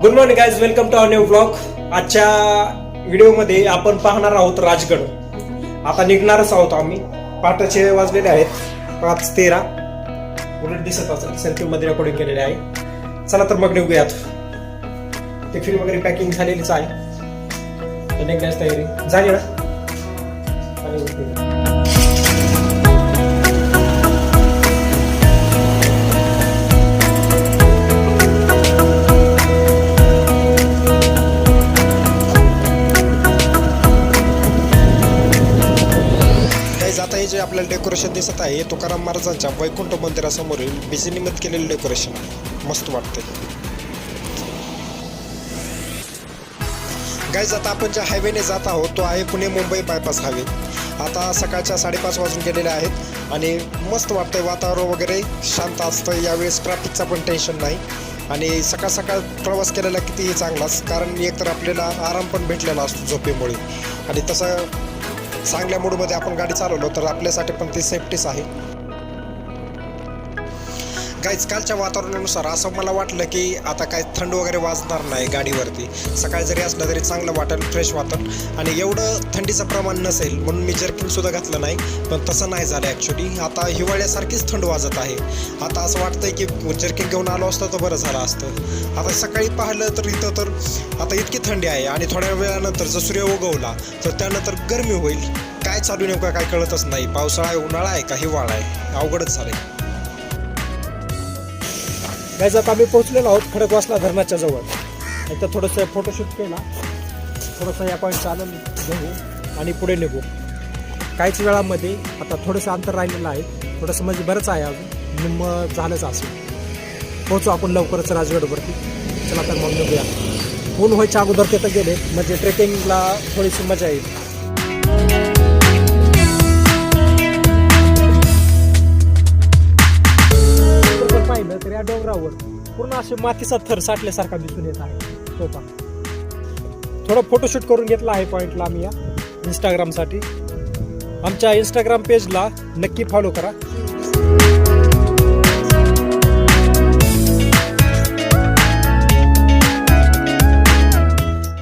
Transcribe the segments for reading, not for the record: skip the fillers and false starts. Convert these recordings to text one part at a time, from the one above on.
Good morning guys, welcome to our new blog. आजच्या व्हिडिओमध्ये आपण पाहणार आहोत राजगड. आता निघणारच आहोत आम्ही. पहाटेचे वाजलेले आहेत 5:13. उलट दिसत असेल सेल्फी मध्ये रेकॉर्डिंग केलेले आहे. चला तर मग निघूयात. टिफिन वगैरे पॅकिंग झालेलीच आहे. निघण्याची तयारी झाली ना. आता हे जे आपल्याला डेकोरेशन दिसत आहे हे तुकाराम महाराजांच्या वैकुंठ मंदिरासमोरील बिजलीमध्ये केलेलं डेकोरेशन आहे. मस्त वाटते गाईज. आता आपण ज्या हायवेने जात आहोत तो आहे पुणे मुंबई बायपास हायवे. आता सकाळच्या 5:30 वाजून गेलेले आहेत आणि मस्त वाटतंय. वातावरण वगैरे शांत असतं. यावेळेस ट्रॅफिकचा पण टेन्शन नाही आणि सकाळ सकाळ प्रवास केलेला कितीही चांगलाच, कारण एकतर आपल्याला आराम पण भेटलेला असतो झोपेमुळे आणि तसं चांगल्या मूडमध्ये आपण गाडी चालवलो तर आपल्यासाठी पण ती सेफ्टीच आहे. गाईज, कालच्या वातावरणानुसार असं मला वाटलं की आता काय थंड वगैरे वाजणार नाही गाडीवरती. सकाळी जरी असलं तरी चांगलं वाटेल, फ्रेश वाटेल आणि एवढं थंडीचं प्रमाण नसेल म्हणून मी जर्किंगसुद्धा घातलं नाही. पण तसं नाही झालं ॲक्च्युली. आता हिवाळ्यासारखीच थंड वाजत आहे. आता असं वाटतंय की जर्किंग घेऊन आलो असतं तर बरं झालं असतं. आता सकाळी पाहिलं तर इथं तर आता इतकी थंडी आहे आणि थोड्या वेळानंतर जर सूर्य उगवला तर त्यानंतर गरमी होईल. काय चालू नेमकं काय कळतच नाही. पावसाळा आहे, उन्हाळा आहे का हिवाळा आहे, अवघडच झालंय. गाईज, आता आम्ही पोहोचलेलो आहोत खडकवासला धरणाच्या जवळ. इथं थोडंसं फोटोशूट केला. थोडंसं या पॉईंट चालून घेऊ आणि पुढे निघू. काहीच वेळामध्ये आता थोडंसं अंतर राहिलेलं आहे. थोडंसं म्हणजे बरंच आहे अजून. मग झालंच असेल. पोहोचू आपण लवकरच राजगडवरती. चला तर मग निघूया. ऊन व्हायच्या अगोदर तिथं गेले म्हणजे ट्रेकिंगला थोडीशी मजा येईल. पाहिलं तर या डोंगरावर पूर्ण असे मातीचा थर साठल्यासारखा दिसून येत आहे. तो पहा. थोडं फोटोशूट करून घेतला आहे पॉइंटला आम्ही या इंस्टाग्रामसाठी. आमच्या इंस्टाग्राम पेजला नक्की फॉलो करा.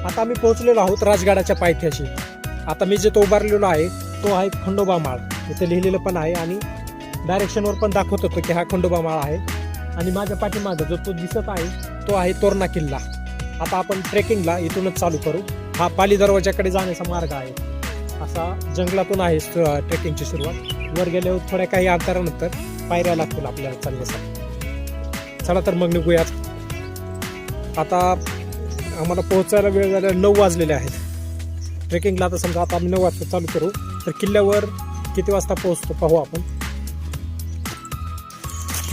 आता आम्ही पोहोचलेलो आहोत राजगडाच्या पायथ्याशी. आता मी जे तो उभारलेलो आहे तो आहे खंडोबा माळ. इथे लिहिलेलं पण आहे आणि डायरेक्शनवर पण दाखवत होतं की हा खंडोबा माळ आहे. आणि माझ्या पाठीमागं जो तो दिसत आहे तो आहे तोरणा किल्ला. आता आपण ट्रेकिंगला इथूनच चालू करू. हा पाली दरवाजाकडे जाण्याचा मार्ग आहे. असा जंगलातून आहे ट्रेकिंगची सुरुवात. वर गेल्यावर थोड्या काही अंतरानंतर पायऱ्या लागतील आपल्याला चालण्यासाठी. चला तर मग निघूयात. आता आम्हाला पोहोचायला वेळ झाला 9 वाजलेले आहेत. ट्रेकिंगला आता समजा आता आम्ही 9 वाजता चालू करू तर किल्ल्यावर किती वाजता पोहोचतो पाहू आपण.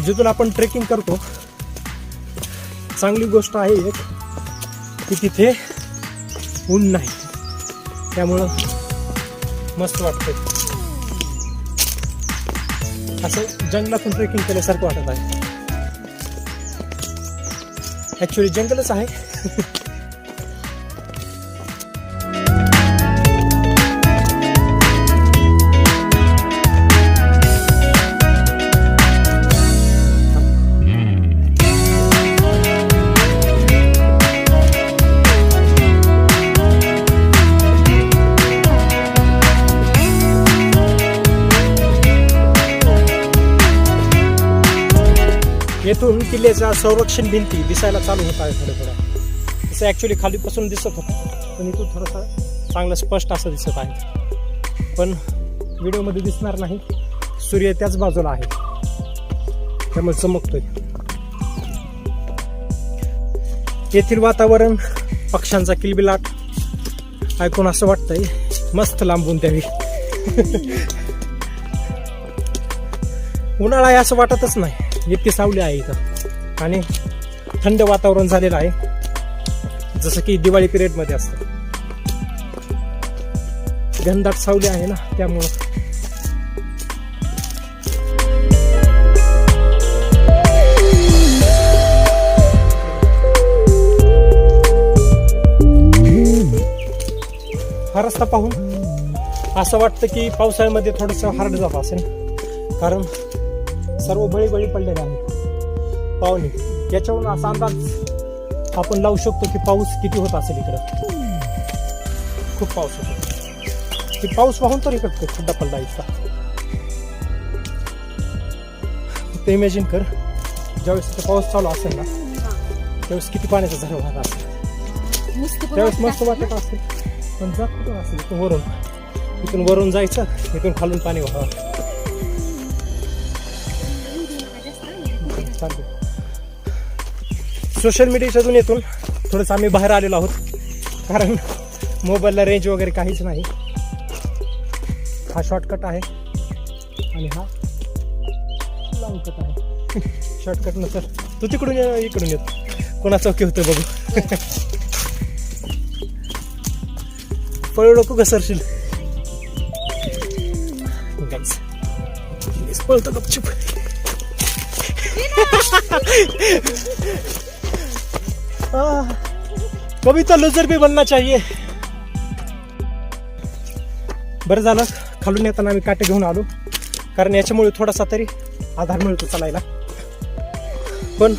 जिथून आपण ट्रेकिंग करतो चांगली गोष्ट आहे एक की तिथे ऊन नाही, त्यामुळं मस्त वाटतंय. असं जंगलातून ट्रेकिंग केल्यासारखं वाटत आहे. ऍक्च्युली जंगलच आहे. येथून किल्ल्याच्या संरक्षण भिंती दिसायला चालू होत आहे थोड्या थोड्या. तसं ॲक्च्युली खालीपासून दिसत होतं पण इथून थोडंसं चांगलं स्पष्ट असं दिसत आहे. पण व्हिडिओमध्ये दिसणार नाही. सूर्य त्याच बाजूला आहे त्यामुळे चमकतोय. येथील वातावरण पक्ष्यांचा किलबिलाट ऐकून असं वाटतंय मस्त लांबून द्यावी. उन्हाळा आहे असं वाटतच नाही. इतकी सावली आहे इथं आणि थंड वातावरण झालेलं आहे जसं की दिवाळी पिरियडमध्ये असतं. घनदाट सावली आहे ना त्यामुळं. हा रस्ता पाहून असं वाटतं की पावसाळ्यामध्ये थोडंसं हार्ड जात असेल, कारण सर्व बळी पडलेले आहेत पाहुणे. याच्यावरून असा अंदाज आपण लावू शकतो की पाऊस किती होत असेल इकडं. खूप पाऊस होतो की पाऊस वाहून तर इकडं खड्डा पडला इथला. ते इमॅजिन कर ज्यावेळेस तिथे पाऊस चालू असेल ना त्यावेळेस किती पाण्याचा झरा वाहत असेल. त्यावेळेस मस्त वाटत असेल. पण जात कुठून असेल इथून वरून जायचं, इथून खालून पाणी व्हावं. सोशल मीडियाच्या दुनियेतून थोडंसं आम्ही बाहेर आलेलो आहोत कारण मोबाईलला रेंज वगैरे काहीच नाही. हा शॉर्टकट आहे आणि हा लॉंग कट आहे. शॉर्टकट नसर तू तिकडून इकडून येत कोणाचं ओके होतं बघू. पळू नको घसरशील. पळतो गपचूप. कभी तो लूजर भी बनना चाहिए. बरं झालं खालून येताना आम्ही काटे घेऊन आलो कारण याच्यामुळे थोडासा तरी आधार मिळतो चालायला. पण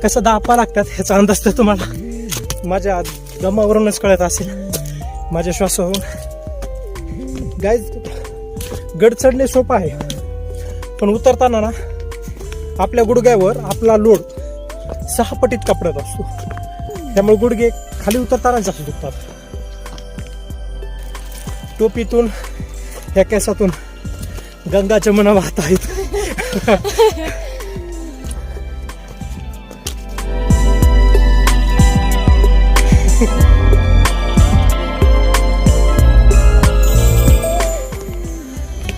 कसं दापा लागतात ह्याचा अंदाज तर तुम्हाला माझ्या दमावरूनच कळत असेल, माझ्या श्वासावरून. गाईज गड चढणे सोपं आहे पण उतरताना ना आपल्या गुडघ्यावर आपला लोड 6 पटीत कापडत असतो. त्यामुळे गुडघे खाली उतरताना जास्त दुखतात. टोपीतून ह्या केसातून गंगा जमुना वाहत आहेत.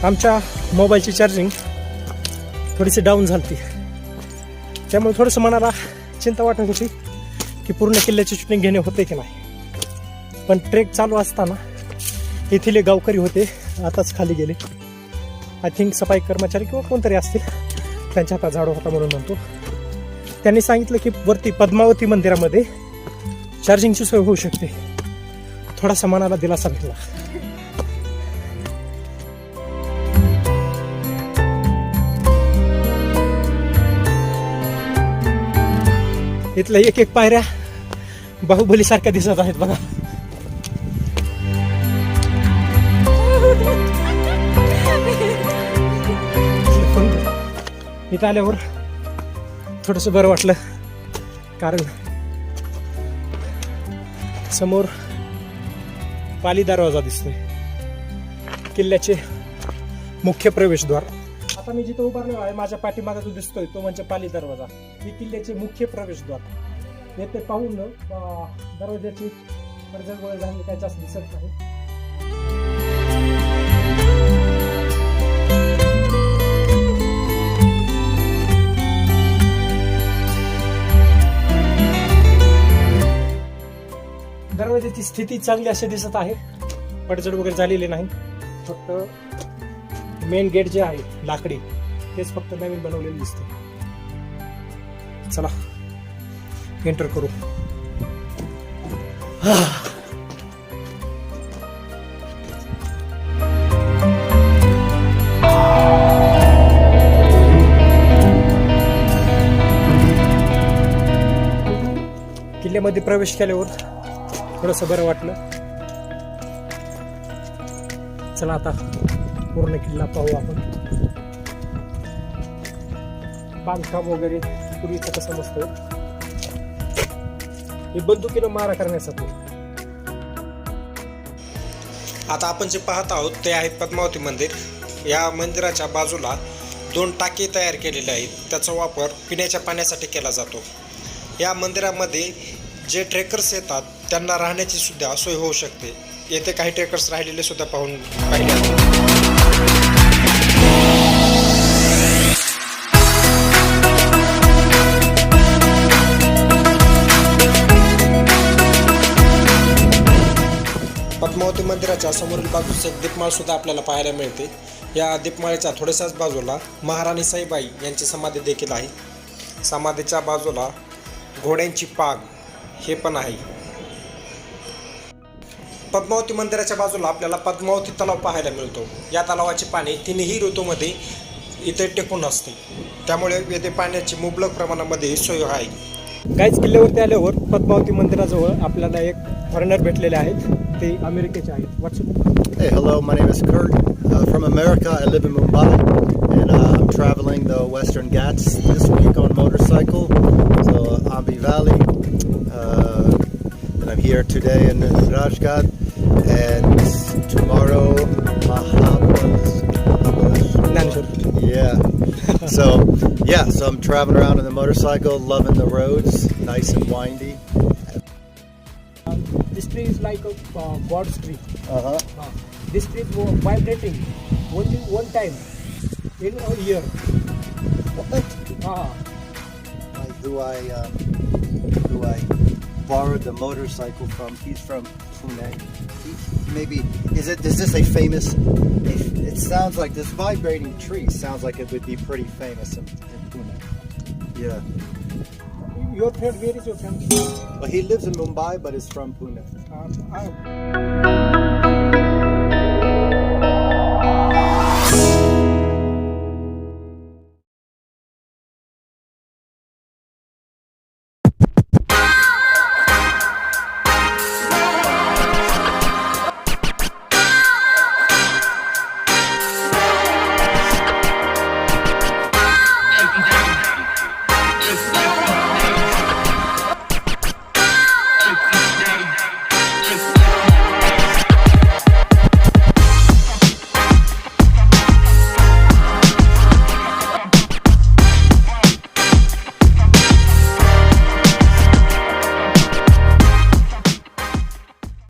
आमच्या मोबाईलची चार्जिंग थोडीशी डाऊन झाली त्यामुळे थोडंसं मनाला चिंता वाटत होती की पूर्ण किल्ल्याची शूटिंग घेणे होते की नाही. पण ट्रेक चालू असताना येथील गावकरी होते, आताच खाली गेले. आय थिंक सफाई कर्मचारी किंवा कोणतरी असतील, त्यांच्या हातात झाडू होता म्हणून म्हणतो. त्यांनी सांगितलं की वरती पद्मावती मंदिरामध्ये चार्जिंगची सोय होऊ शकते. थोडासा मनाला दिलासा भेटला. इथल्या एक एक पायऱ्या बाहुबली सारख्या दिसत आहेत बघा. इथं आल्यावर थोडंसं बरं वाटलं कारण समोर पाली दरवाजा दिसतोय, किल्ल्याचे मुख्य प्रवेशद्वार. आता मी जिथे उभारलेलो आहे माझ्या पाठीमागे जो दिसतोय तो म्हणजे पाली दरवाजा. ही किल्ल्याचे मुख्य प्रवेशद्वार. येथे पाहून दरवाजाची पडझड झाली काही जास्त दिसत नाही. दरवाजाची स्थिती चांगली अशी दिसत आहे, पडझड वगैरे झालेली नाही. फक्त मेन गेट जे आहे लाकडी तेच फक्त नवीन बनवलेलं दिसते. चला एंटर करू. किल्ल्यामध्ये प्रवेश केल्यावर थोडंसं बरं वाटलं. चला आता पूर्ण किल्ला पाहू आपण. बांधकाम वगैरे पूर्वीचं कसं मस्त. हे बंदुकीनं मारा करण्यासाठी. आता आपण जे पाहत आहोत ते आहे पद्मावती मंदिर. या मंदिराच्या बाजूला 2 टाके तयार केलेले आहेत. त्याचा वापर पिण्याच्या पाण्यासाठी केला जातो. या मंदिरामध्ये जे ट्रेकर्स येतात त्यांना राहण्याची सुद्धा सोय होऊ शकते. येथे काही ट्रेकर्स राहिलेले सुद्धा पाहिले. पद्मावती मंदिराच्या समोरील बाजूस एक दीपमाळ सुद्धा आपल्याला पाहायला मिळते. या दीपमाळेच्या थोड्याशाच बाजूला महाराणी साईबाई यांची समाधी देखील आहे. समाधीच्या बाजूला घोड्यांची पाग हे पण आहे. पद्मावती मंदिराच्या बाजूला आपल्याला पद्मावती तलाव पाहायला मिळतो. या तलावाचे पाणी 3ही ऋतूमध्ये इथे टेकून असते, त्यामुळे येथे पाण्याची मुबलक प्रमाणामध्ये सोय आहे. गाईज किल्ल्यावरती आल्यावर पद्मावती मंदिराजवळ आपल्याला एक फॉरेनर भेटलेले आहेत, ते अमेरिकेचे आहेत. Hey, hello, my name is Kurt. From America, I live in Mumbai, and I'm traveling the Western Ghats this week on motorcycle, so Ambi Valley, and I'm here today in Rajgad, and tomorrow Dnyaneshwar. so I'm traveling around on the motorcycle, loving the roads, nice and windy. This tree is like a God's tree. Uh-huh. This tree is vibrating only one time in a year. What? Like, do I borrow the motorcycle from? He's from Pune. Maybe is this a famous? It sounds like this vibrating tree sounds like it would be pretty famous in Pune. Yeah. Your friend, where is your friend? Well, he lives in Mumbai, but is from Pune.